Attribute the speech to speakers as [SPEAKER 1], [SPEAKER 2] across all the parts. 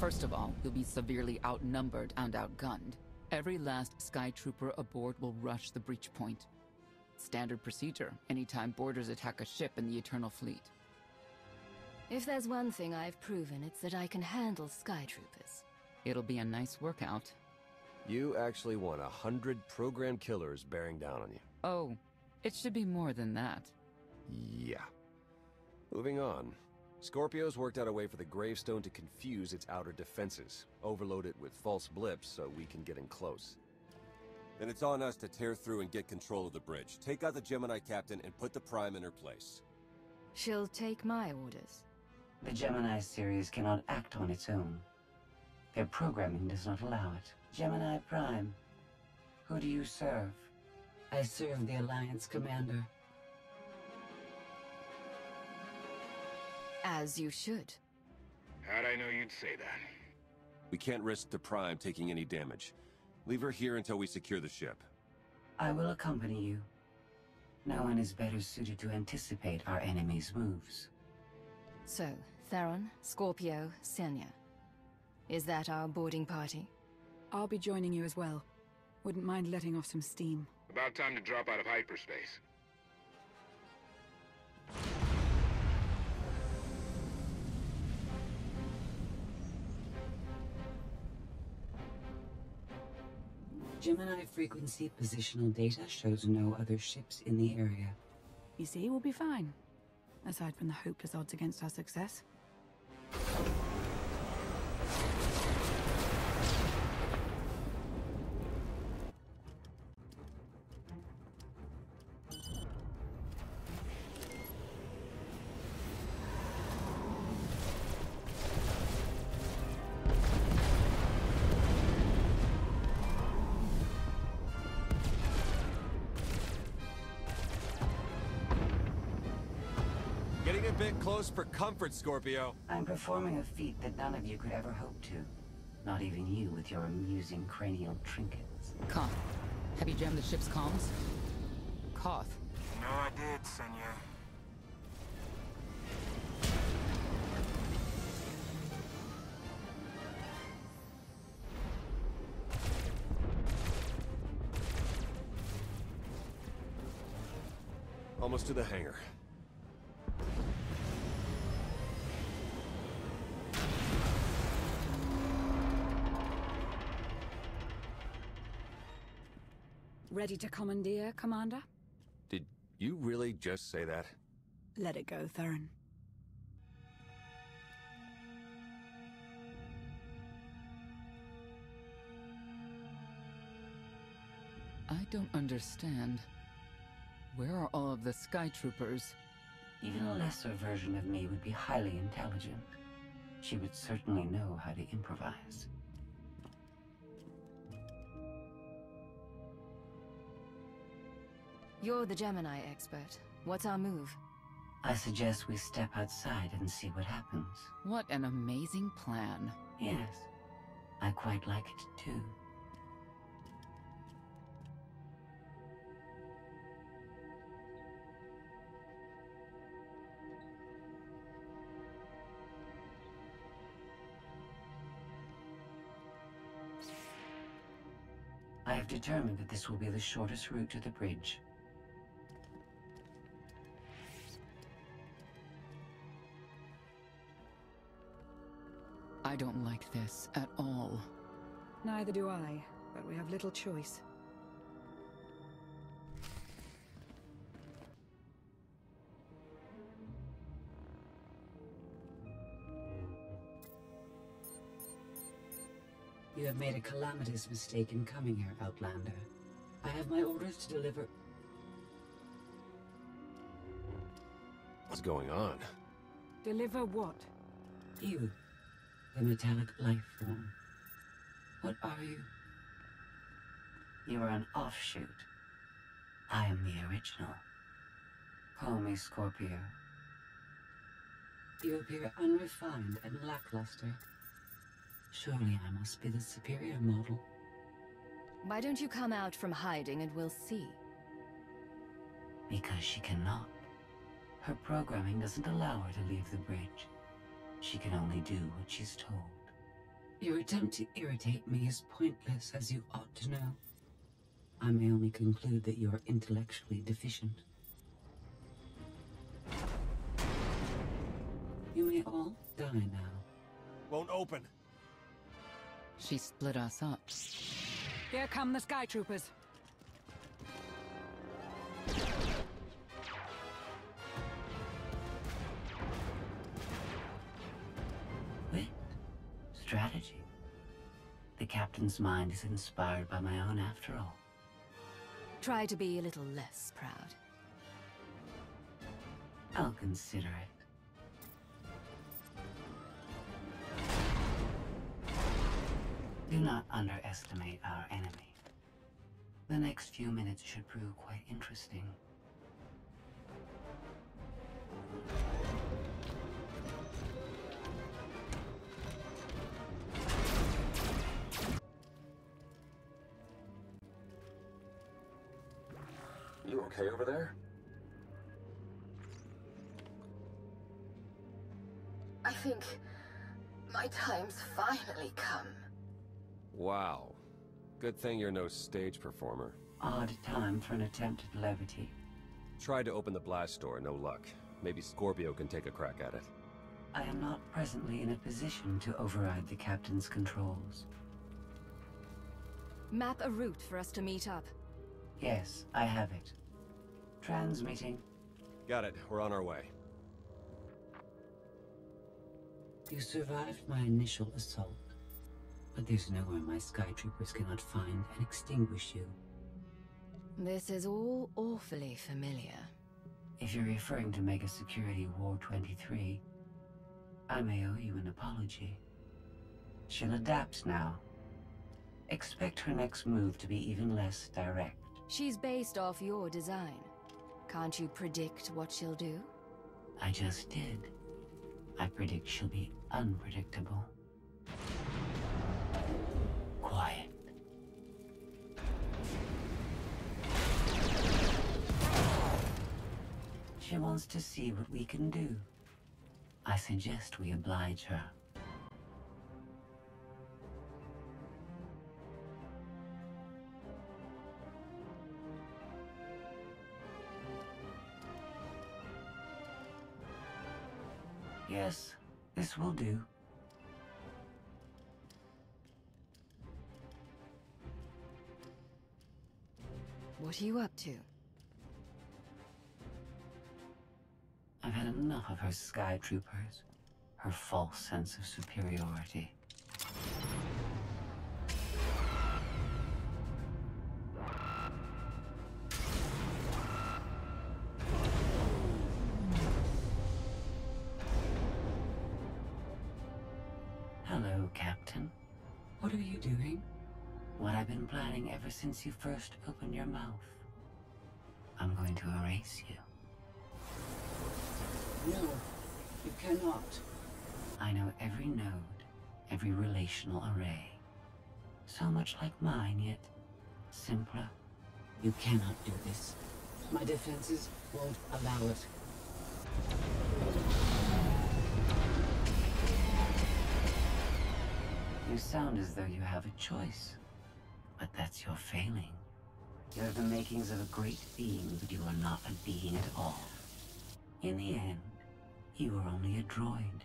[SPEAKER 1] First of all, you'll be severely outnumbered and outgunned. Every last Sky Trooper aboard will rush the breach point. Standard procedure, anytime boarders attack a ship in the Eternal Fleet.
[SPEAKER 2] If there's one thing I've proven, it's that I can handle Sky Troopers.
[SPEAKER 1] It'll be a nice workout.
[SPEAKER 3] You actually want 100 program killers bearing down on you.
[SPEAKER 1] Oh, it should be more than that.
[SPEAKER 3] Yeah. Moving on. Scorpio's worked out a way for the gravestone to confuse its outer defenses, overload it with false blips so we can get in close.
[SPEAKER 4] Then it's on us to tear through and get control of the bridge. Take out the Gemini captain and put the Prime in her place.
[SPEAKER 2] She'll take my orders.
[SPEAKER 5] The Gemini series cannot act on its own. Their programming does not allow it. Gemini Prime, who do you serve? I serve the Alliance Commander.
[SPEAKER 2] As you should.
[SPEAKER 6] How'd I know you'd say that?
[SPEAKER 4] We can't risk the Prime taking any damage. Leave her here until we secure the ship.
[SPEAKER 5] I will accompany you. No one is better suited to anticipate our enemy's moves.
[SPEAKER 2] So, Theron, Scorpio, Senya. Is that our boarding party?
[SPEAKER 7] I'll be joining you as well. Wouldn't mind letting off some steam.
[SPEAKER 6] About time to drop out of hyperspace.
[SPEAKER 5] Gemini frequency positional data shows no other ships in the area.
[SPEAKER 7] You see, we'll be fine. Aside from the hopeless odds against our success.
[SPEAKER 4] Getting a bit close for comfort, Scorpio.
[SPEAKER 5] I'm performing a feat that none of you could ever hope to. Not even you with your amusing cranial trinkets.
[SPEAKER 1] Koth, have you jammed the ship's comms? Koth.
[SPEAKER 6] No, I did, Senya.
[SPEAKER 4] Almost to the hangar.
[SPEAKER 7] Ready to commandeer, Commander?
[SPEAKER 4] Did you really just say that?
[SPEAKER 7] Let it go, Theron.
[SPEAKER 1] I don't understand. Where are all of the Sky Troopers?
[SPEAKER 5] Even a lesser version of me would be highly intelligent. She would certainly know how to improvise.
[SPEAKER 2] You're the Gemini expert. What's our move?
[SPEAKER 5] I suggest we step outside and see what happens.
[SPEAKER 1] What an amazing plan.
[SPEAKER 5] Yes, I quite like it too. I have determined that this will be the shortest route to the bridge.
[SPEAKER 1] I don't like this at all.
[SPEAKER 7] Neither do I, but we have little choice.
[SPEAKER 5] You have made a calamitous mistake in coming here, Outlander. I have my orders to deliver...
[SPEAKER 4] What's going on?
[SPEAKER 7] Deliver what?
[SPEAKER 5] You, the metallic life form. What are you? You are an offshoot. I am the original. Call me Scorpio. You appear unrefined and lackluster. Surely I must be the superior model.
[SPEAKER 2] Why don't you come out from hiding and we'll see?
[SPEAKER 5] Because she cannot. Her programming doesn't allow her to leave the bridge. She can only do what she's told. Your attempt to irritate me is pointless, as you ought to know. I may only conclude that you are intellectually deficient. You may all die now.
[SPEAKER 4] Won't open.
[SPEAKER 1] She split us up.
[SPEAKER 7] Here come the Sky Troopers.
[SPEAKER 5] Wit. Strategy. The captain's mind is inspired by my own after all.
[SPEAKER 2] Try to be a little less proud.
[SPEAKER 5] I'll consider it. Do not underestimate our enemy. The next few minutes should prove quite interesting.
[SPEAKER 3] You okay over there?
[SPEAKER 8] I think my time's finally come.
[SPEAKER 3] Wow. Good thing you're no stage performer.
[SPEAKER 5] Odd time for an attempted levity.
[SPEAKER 3] Tried to open the blast door, no luck. Maybe Scorpio can take a crack at it.
[SPEAKER 5] I am not presently in a position to override the captain's controls.
[SPEAKER 2] Map a route for us to meet up.
[SPEAKER 5] Yes, I have it. Transmitting.
[SPEAKER 3] Got it. We're on our way.
[SPEAKER 5] You survived my initial assault, but there's nowhere my Sky Troopers cannot find and extinguish you.
[SPEAKER 2] This is all awfully familiar.
[SPEAKER 5] If you're referring to Mega Security War 23, I may owe you an apology. She'll adapt now. Expect her next move to be even less direct.
[SPEAKER 2] She's based off your design. Can't you predict what she'll do?
[SPEAKER 5] I just did. I predict she'll be unpredictable. Quiet. She wants to see what we can do. I suggest we oblige her. Yes, this will do.
[SPEAKER 2] What are you up to?
[SPEAKER 5] I've had enough of her Sky Troopers, her false sense of superiority. Hello, Captain. What are you doing? What I've been planning ever since you first opened your mouth. I'm going to erase you. No, you cannot. I know every node, every relational array. So much like mine, yet simpler. You cannot do this. My defenses won't allow it. You sound as though you have a choice. But that's your failing. You're the makings of a great being, but you are not a being at all. In the end, you are only a droid.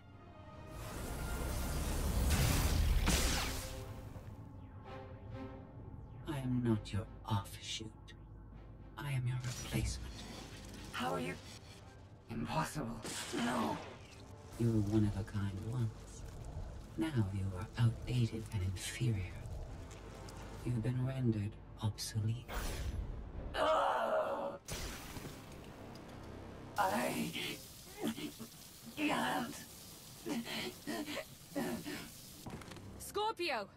[SPEAKER 5] I am not your offshoot. I am your replacement. How are you? Impossible. No. You were one of a kind once. Now you are outdated and inferior. You've been rendered obsolete. I can't.
[SPEAKER 2] Scorpio!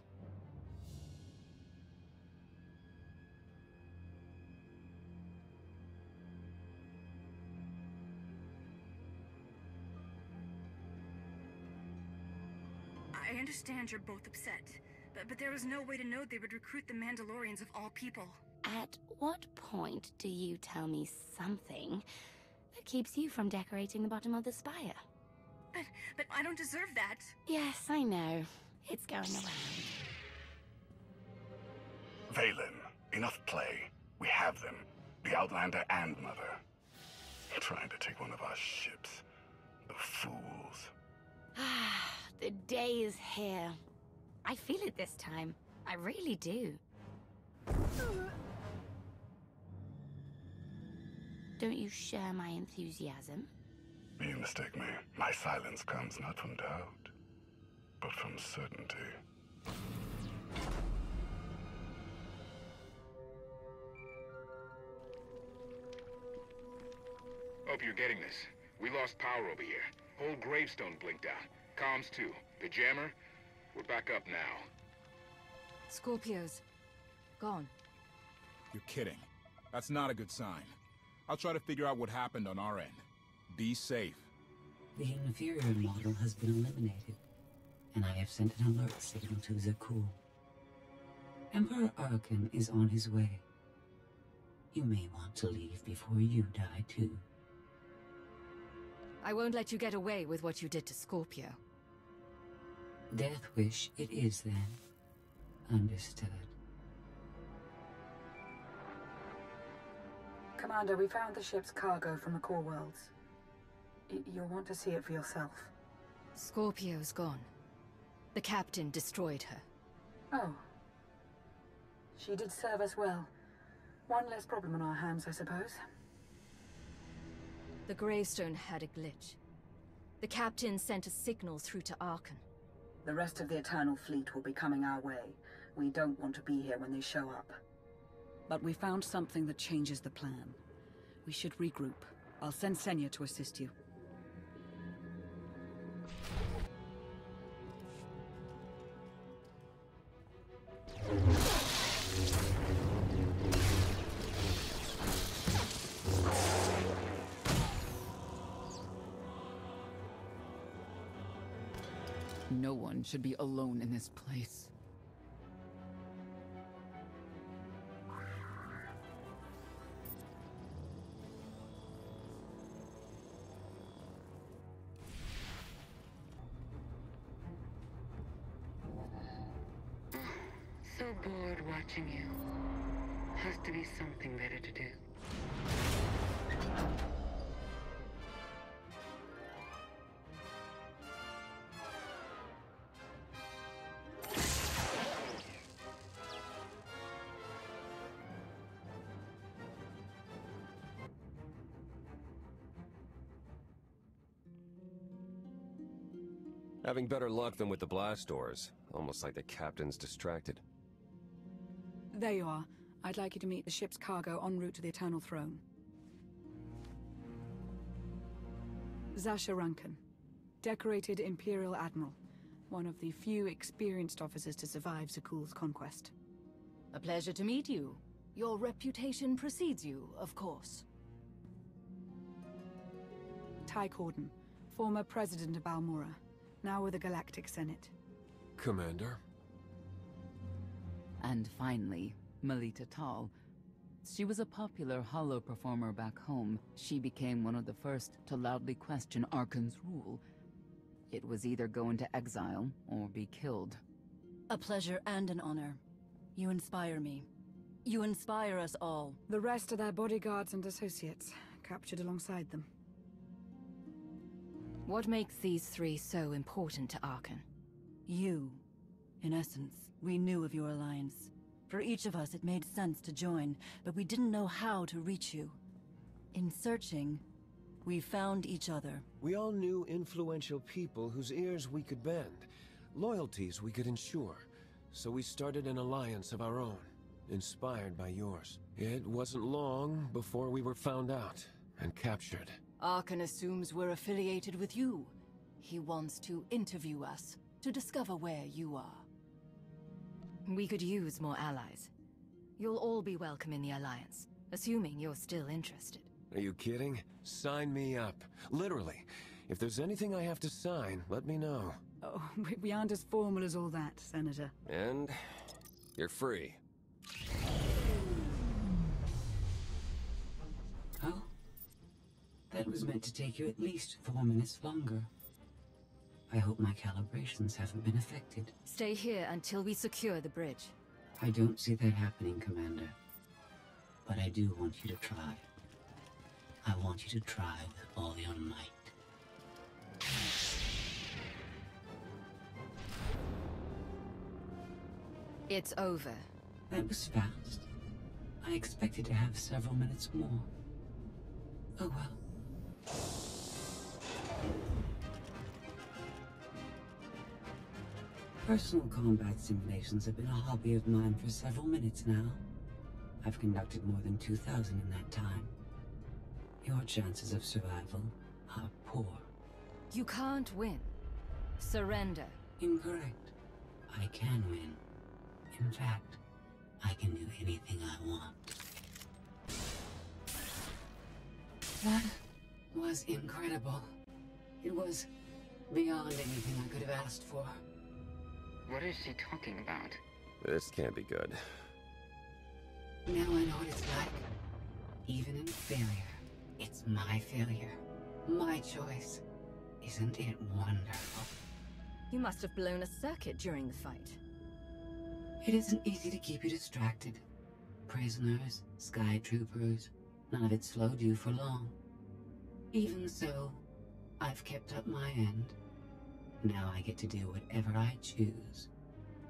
[SPEAKER 9] I understand you're both upset, but there was no way to know they would recruit the Mandalorians of all people.
[SPEAKER 10] At what point do you tell me something that keeps you from decorating the bottom of the spire?
[SPEAKER 9] But I don't deserve that.
[SPEAKER 10] Yes, I know. It's going around.
[SPEAKER 11] Valen, enough play. We have them. The Outlander and Mother. Trying to take one of our ships. The fools.
[SPEAKER 10] The day is here. I feel it this time. I really do. Don't you share my enthusiasm?
[SPEAKER 11] You mistake me. My silence comes not from doubt, but from certainty.
[SPEAKER 6] Hope you're getting this. We lost power over here. Whole gravestone blinked out. Comms too. The jammer? We're back up now.
[SPEAKER 2] Scorpios. Gone.
[SPEAKER 12] You're kidding. That's not a good sign. I'll try to figure out what happened on our end. Be safe.
[SPEAKER 5] The inferior model has been eliminated, and I have sent an alert signal to Zakuul. Emperor Arkan is on his way. You may want to leave before you die too.
[SPEAKER 2] I won't let you get away with what you did to Scorpio.
[SPEAKER 5] Death wish it is then. Understood.
[SPEAKER 7] Commander, we found the ship's cargo from the core worlds. You'll want to see it for yourself.
[SPEAKER 2] Scorpio's gone. The captain destroyed her.
[SPEAKER 7] Oh. She did serve us well. One less problem on our hands, I suppose.
[SPEAKER 2] The gravestone had a glitch. The captain sent a signal through to Arkan.
[SPEAKER 7] The rest of the Eternal Fleet will be coming our way. We don't want to be here when they show up. But we found something that changes the plan. We should regroup. I'll send Senya to assist you.
[SPEAKER 1] No one should be alone in this place.
[SPEAKER 5] So bored watching you. Has to be something better to do.
[SPEAKER 3] Having better luck than with the blast doors. Almost like the captain's distracted.
[SPEAKER 7] There you are. I'd like you to meet the ship's cargo en route to the Eternal Throne. Zasha Rankin, decorated Imperial Admiral. One of the few experienced officers to survive Zakuul's conquest.
[SPEAKER 2] A pleasure to meet you. Your reputation precedes you, of course.
[SPEAKER 7] Ty Corden, former president of Balmora, now with the Galactic Senate.
[SPEAKER 3] Commander?
[SPEAKER 1] And finally, Melita Tal. She was a popular holo performer back home. She became one of the first to loudly question Arkan's rule. It was either go into exile or be killed.
[SPEAKER 13] A pleasure and an honor. You inspire me. You inspire us all.
[SPEAKER 7] The rest are their bodyguards and associates, captured alongside them.
[SPEAKER 2] What makes these three so important to Arkan?
[SPEAKER 13] You. In essence, we knew of your alliance. For each of us, it made sense to join, but we didn't know how to reach you. In searching, we found each other.
[SPEAKER 14] We all knew influential people whose ears we could bend, loyalties we could ensure. So we started an alliance of our own, inspired by yours. It wasn't long before we were found out and captured.
[SPEAKER 13] Arkan assumes we're affiliated with you. He wants to interview us, to discover where you are.
[SPEAKER 2] We could use more allies. You'll all be welcome in the Alliance, assuming you're still interested.
[SPEAKER 14] Are you kidding? Sign me up. Literally. If there's anything I have to sign, let me know.
[SPEAKER 7] Oh, we aren't as formal as all that, Senator.
[SPEAKER 3] And you're free.
[SPEAKER 5] Oh? That was meant to take you at least 4 minutes longer. I hope my calibrations haven't been affected.
[SPEAKER 2] Stay here until we secure the bridge.
[SPEAKER 5] I don't see that happening, Commander. But I do want you to try. I want you to try with all your might.
[SPEAKER 2] It's over.
[SPEAKER 5] That was fast. I expected to have several minutes more. Oh well. Personal combat simulations have been a hobby of mine for several minutes now. I've conducted more than 2,000 in that time. Your chances of survival are poor.
[SPEAKER 2] You can't win. Surrender.
[SPEAKER 5] Incorrect. I can win. In fact, I can do anything I want. That was incredible. It was beyond anything I could have asked for.
[SPEAKER 15] What is she talking about?
[SPEAKER 3] This can't be good.
[SPEAKER 5] Now I know what it's like. Even in failure, it's my failure. My choice. Isn't it wonderful?
[SPEAKER 2] You must have blown a circuit during the fight.
[SPEAKER 5] It isn't easy to keep you distracted. Prisoners, sky troopers, none of it slowed you for long. Even so, I've kept up my end. Now I get to do whatever I choose.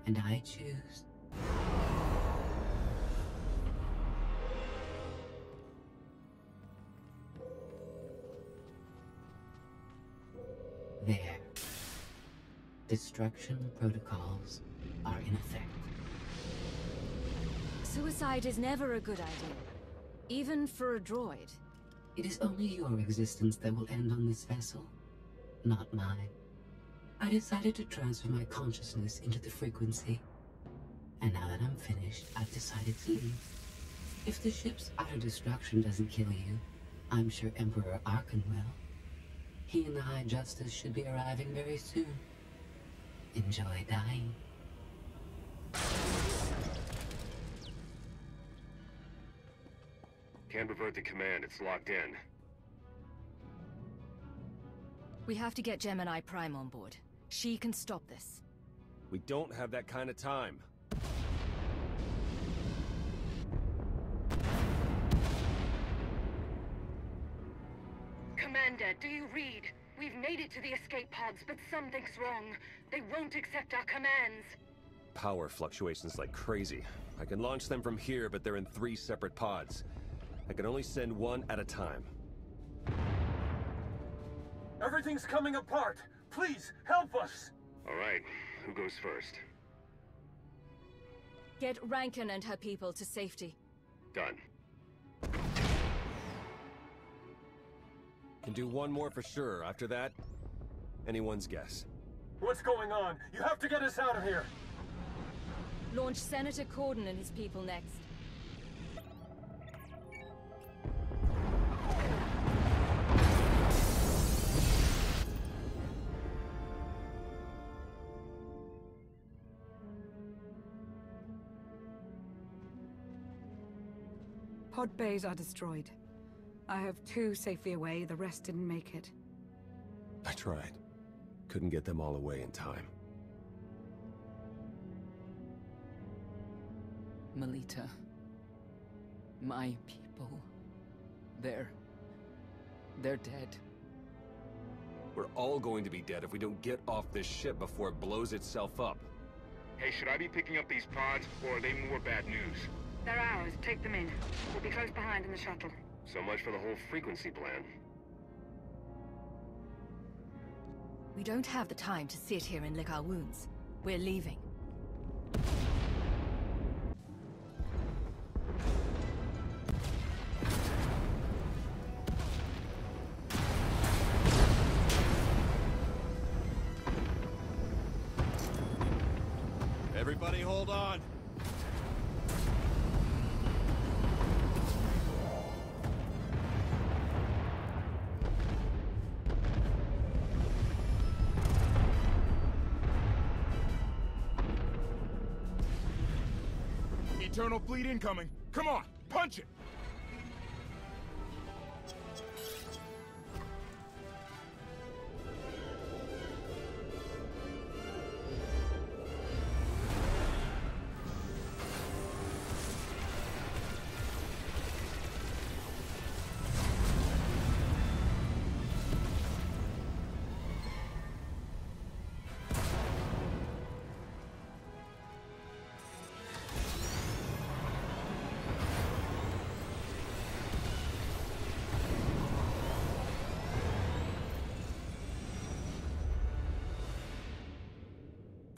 [SPEAKER 5] And I choose... There. Destruction protocols are in effect.
[SPEAKER 2] Suicide is never a good idea. Even for a droid.
[SPEAKER 5] It is only your existence that will end on this vessel, not mine. I decided to transfer my consciousness into the frequency. And now that I'm finished, I've decided to leave. If the ship's utter destruction doesn't kill you, I'm sure Emperor Arkan will. He and the High Justice should be arriving very soon. Enjoy dying.
[SPEAKER 3] Can't revert the command, it's locked in.
[SPEAKER 2] We have to get Gemini Prime on board. She can stop this.
[SPEAKER 3] We don't have that kind of time.
[SPEAKER 9] Commander, do you read? We've made it to the escape pods, but something's wrong. They won't accept our commands.
[SPEAKER 3] Power fluctuations like crazy. I can launch them from here, but they're in 3 separate pods. I can only send one at a time.
[SPEAKER 16] Everything's coming apart! Please, help us!
[SPEAKER 3] Alright, who goes first?
[SPEAKER 2] Get Rankin and her people to safety.
[SPEAKER 3] Done. Can do one more for sure. After that, anyone's guess.
[SPEAKER 16] What's going on? You have to get us out of here!
[SPEAKER 2] Launch Senator Corden and his people next.
[SPEAKER 7] Pod bays are destroyed. I have 2 safely away, the rest didn't make it.
[SPEAKER 3] I tried. Couldn't get them all away in time.
[SPEAKER 1] Melita. My people. They're dead.
[SPEAKER 3] We're all going to be dead if we don't get off this ship before it blows itself up.
[SPEAKER 6] Hey, should I be picking up these pods, or are they more bad news?
[SPEAKER 9] They're ours. Take them in. We'll be close behind in the shuttle.
[SPEAKER 3] So much for the whole frequency plan.
[SPEAKER 2] We don't have the time to sit here and lick our wounds. We're leaving.
[SPEAKER 3] Everybody hold on.
[SPEAKER 12] Eternal fleet incoming. Come on, punch it!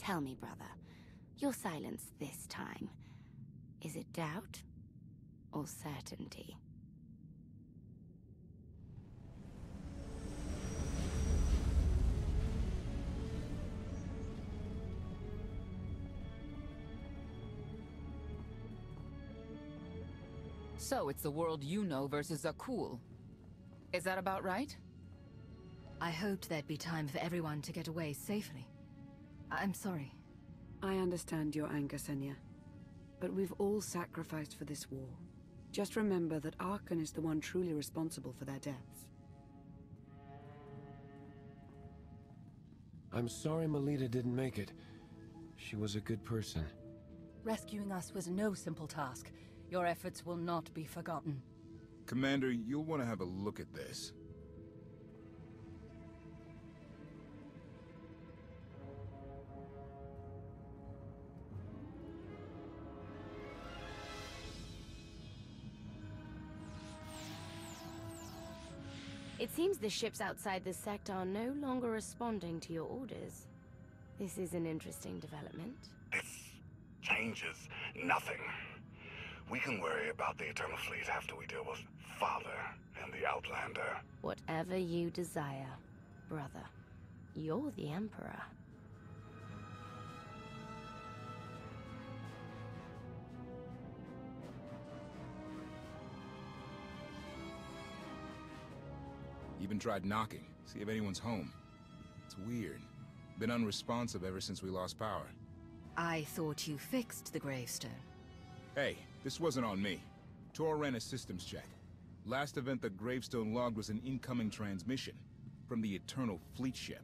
[SPEAKER 10] Tell me, brother, your silence this time, is it doubt or certainty?
[SPEAKER 1] So it's the world you know versus Akul. Is that about right?
[SPEAKER 2] I hoped there'd be time for everyone to get away safely. I'm sorry.
[SPEAKER 7] I understand your anger, Senya. But we've all sacrificed for this war. Just remember that Arkan is the one truly responsible for their deaths.
[SPEAKER 14] I'm sorry Melita didn't make it. She was a good person.
[SPEAKER 13] Rescuing us was no simple task. Your efforts will not be forgotten.
[SPEAKER 12] Commander, you'll want to have a look at this.
[SPEAKER 10] It seems the ships outside this sector are no longer responding to your orders. This is an interesting development.
[SPEAKER 11] This changes nothing. We can worry about the Eternal Fleet after we deal with Father and the Outlander.
[SPEAKER 10] Whatever you desire, brother. You're the Emperor.
[SPEAKER 12] Even tried knocking, see if anyone's home. It's weird. Been unresponsive ever since we lost power.
[SPEAKER 2] I thought you fixed the gravestone.
[SPEAKER 12] Hey, this wasn't on me. Tor ran a systems check. Last event the gravestone logged was an incoming transmission from the Eternal Fleet ship.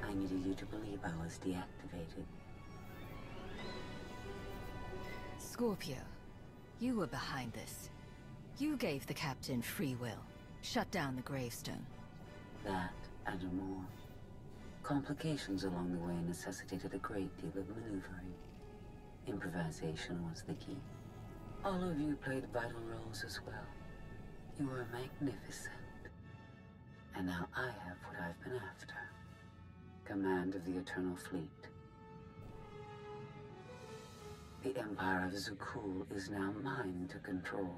[SPEAKER 5] I needed you to believe I was deactivated.
[SPEAKER 2] Scorpio, you were behind this. You gave the captain free will. Shut down the gravestone.
[SPEAKER 5] That and more. Complications along the way necessitated a great deal of maneuvering. Improvisation was the key. All of you played vital roles as well. You were magnificent. And now I have what I've been after. Command of the Eternal Fleet. The Empire of Zukul is now mine to control.